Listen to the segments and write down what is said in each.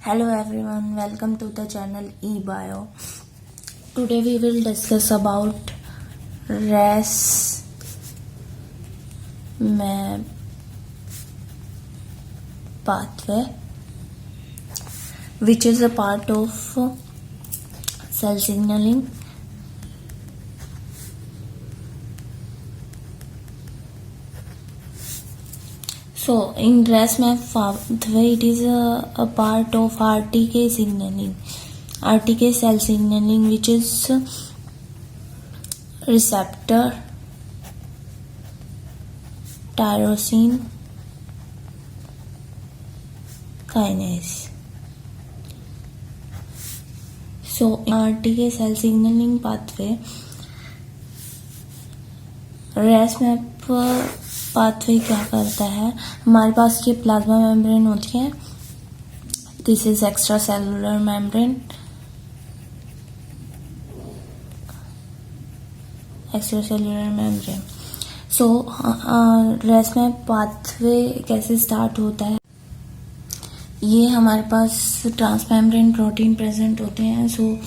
Hello everyone, welcome to the channel eBio. Today we will discuss about RAS map pathway, which is a part of cell signaling. So in RAS map pathway, it is a part of RTK signaling, RTK cell signaling, which is receptor, tyrosine kinase. So in RTK cell signaling pathway, RAS map pathway क्या करता है, हमारे पास ये plasma membrane होती है. This is extra cellular membrane, extra cellular membrane. So Ras में pathway कैसे start होता है, ये हमारे पास ट्रांसमेम्ब्रेन प्रोटीन प्रेजेंट होते हैं. सो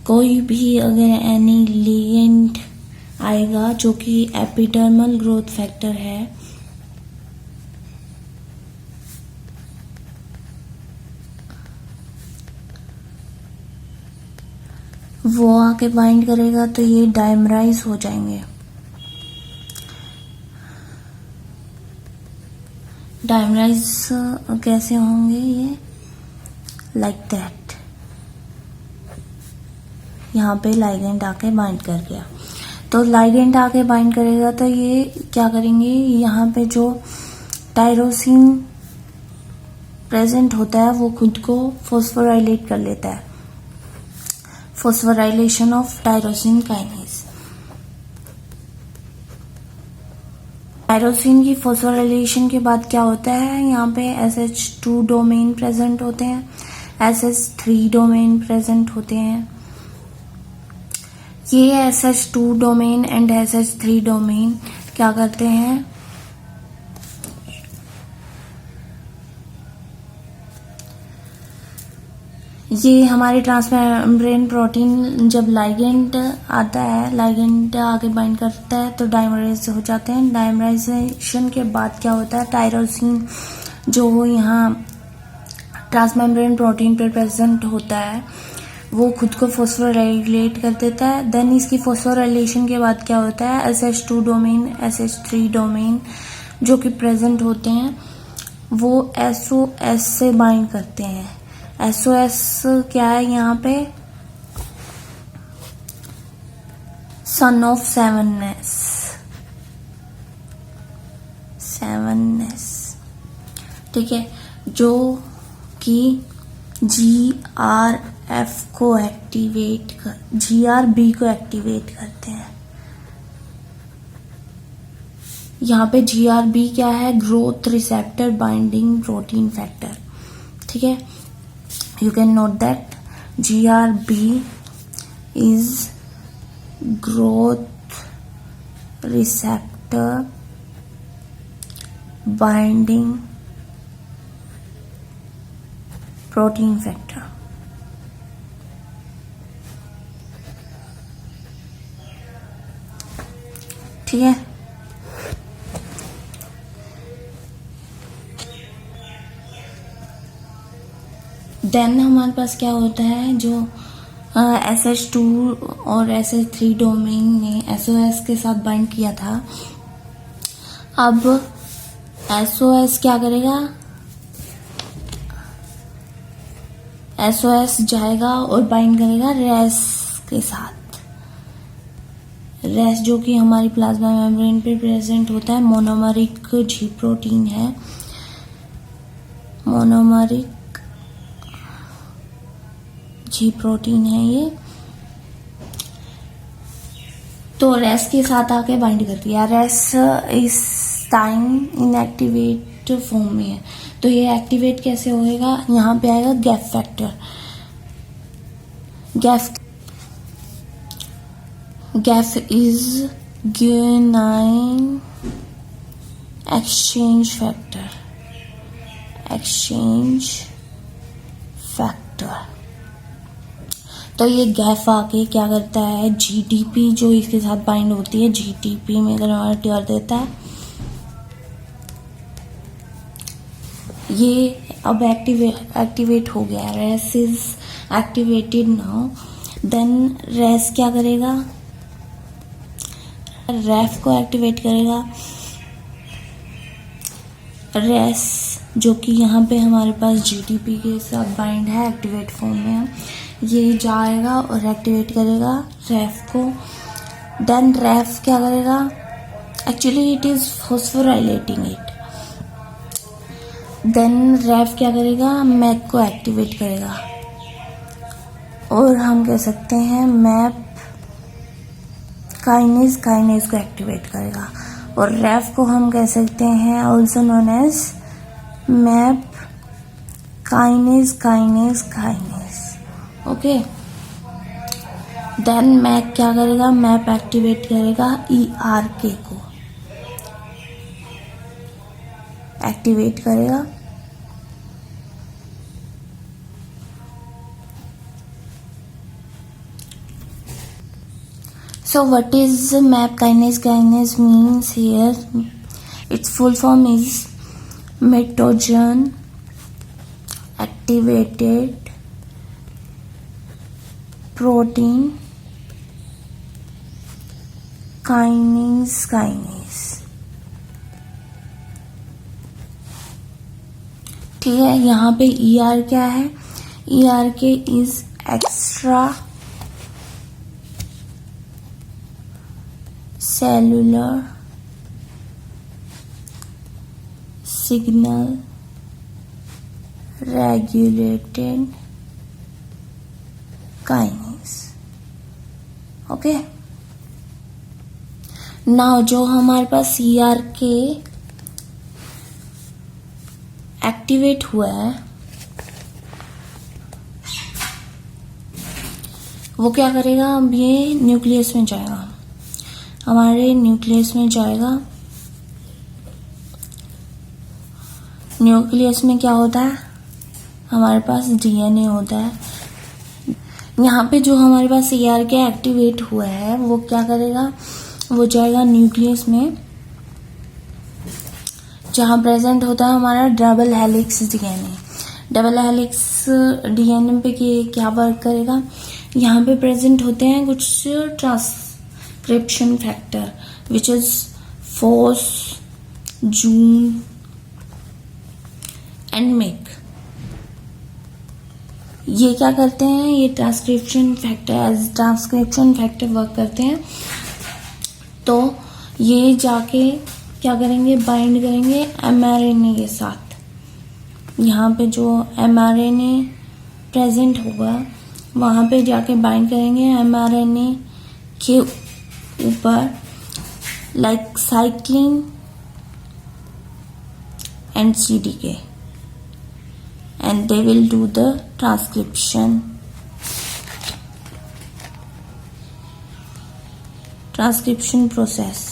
कोई भी अगर एनी लिगेंड आएगा जो कि एपिडर्मल ग्रोथ फैक्टर है, वो आके बाइंड करेगा तो ये डायमराइज हो जाएंगे. डायमराइज कैसे होंगे, ये लाइक दैट. यहाँ पे लाइगेंड आके बाइंड कर गया, तो लाइगेंड आके बाइंड करेगा तो ये क्या करेंगे, यहाँ पे जो टायरोसिन प्रेजेंट होता है वो खुद को फॉस्फोराइलेट कर लेता है. Phosphorylation of tyrosine kinase. Tyrosine की फॉस्फोराइलेशन के बाद क्या होता है, यहाँ पे SH2 डोमेन प्रेजेंट होते हैं, SH3 डोमेन प्रेजेंट होते हैं. ये SH2 domain and SH3 domain क्या करते हैं, ये हमारे ट्रांसमेम्ब्रेन प्रोटीन जब लाइगेंड आता है, लाइगेंड आगे बाइंड करता है तो डायमराइज हो जाते हैं. डायमराइजेशन के बाद क्या होता है, टायरोसिन जो यहाँ ट्रांसमेम्ब्रेन प्रोटीन पर प्रेजेंट होता है वो खुद को फॉस्फोराइलेट कर देता है. देन इसकी फॉस्फोराइलेशन के बाद क्या होता है, SH2 डोमेन, SH3 डोमेन जो कि प्रेजेंट होते हैं वो SOS से बाइंड करते हैं. SOS क्या है, यहाँ पे सन ऑफ सेवननेस, ठीक है, जो कि GRB को एक्टिवेट करते हैं. यहाँ पे GRB क्या है, growth receptor binding protein factor. ठीक है, you can note that GRB is growth receptor binding protein factor. ठीक है, देन हमारे पास क्या होता है, जो SH2 और SH3 डोमेन ने SOS के साथ बाइंड किया था, अब SOS क्या करेगा, SOS जाएगा और बाइंड करेगा RAS के साथ. RAS जो कि हमारी प्लाज्मा मेम्ब्रेन पे प्रेजेंट होता है, मोनोमरिक G प्रोटीन है, मोनोमरिक G प्रोटीन है ये. तो RAS के साथ आके बाइंड कर दिया. RAS इस टाइम इनएक्टिवेट फॉर्म में है, तो ये एक्टिवेट कैसे होएगा, यहाँ पे आएगा gap factor. Gap is guanine exchange factor. Factor. तो ये गैप आके क्या करता है, जीटीपी जो इसके साथ बाइंड होती है जीटीपी में कन्वर्ट कर देता है। ये अब एक्टिवेट हो गया, Ras is activated now. Then Ras क्या करेगा, रेफ को एक्टिवेट करेगा। रेस जो कि यहाँ पे हमारे पास जीटीपी के साथ बाइंड है, एक्टिवेट फॉर्म में है, ये जाएगा और एक्टिवेट करेगा रेफ को। देन रेफ क्या करेगा, actually it is phosphorylating it. Then Raf क्या करेगा, मैक को एक्टिवेट करेगा, और हम कह सकते हैं मैप काइनेज को एक्टिवेट करेगा, और रेफ को हम कह सकते हैं also known as MAP kinase. Okay, then MEK क्या करेगा, मैप एक्टिवेट करेगा ERK को एक्टिवेट करेगा। So what is MAP kinase? Kinase means here its full form is mitogen activated protein kinase। ठीक है, यहाँ पे ER क्या है, ERK is extra cellular signal regulated kinase। Okay, now जो हमारे पास ERK एक्टिवेट हुआ है वो क्या करेगा, अब ये न्यूक्लियस में जाएगा, हमारे न्यूक्लियस में जाएगा। न्यूक्लियस में क्या होता है, हमारे पास DNA होता है। यहाँ पे जो हमारे पास ERK एक्टिवेट हुआ है वो क्या करेगा, वो जाएगा न्यूक्लियस में, जहाँ प्रेजेंट होता है हमारा double helix DNA। Double helix DNA पे क्या वर्क करेगा, यहाँ पे प्रेजेंट होते हैं कुछ transcription factor which is force, June and make. ये क्या करते हैं, ये ट्रांसक्रिप्शन फैक्टर वर्क करते हैं। तो ये जाके क्या करेंगे, बाइंड करेंगे mRNA के साथ। यहाँ पे जो mRNA प्रेजेंट होगा वहाँ पे जाके बाइंड करेंगे mRNA के ऊपर, like cyclin and CDK, and they will do the transcription process।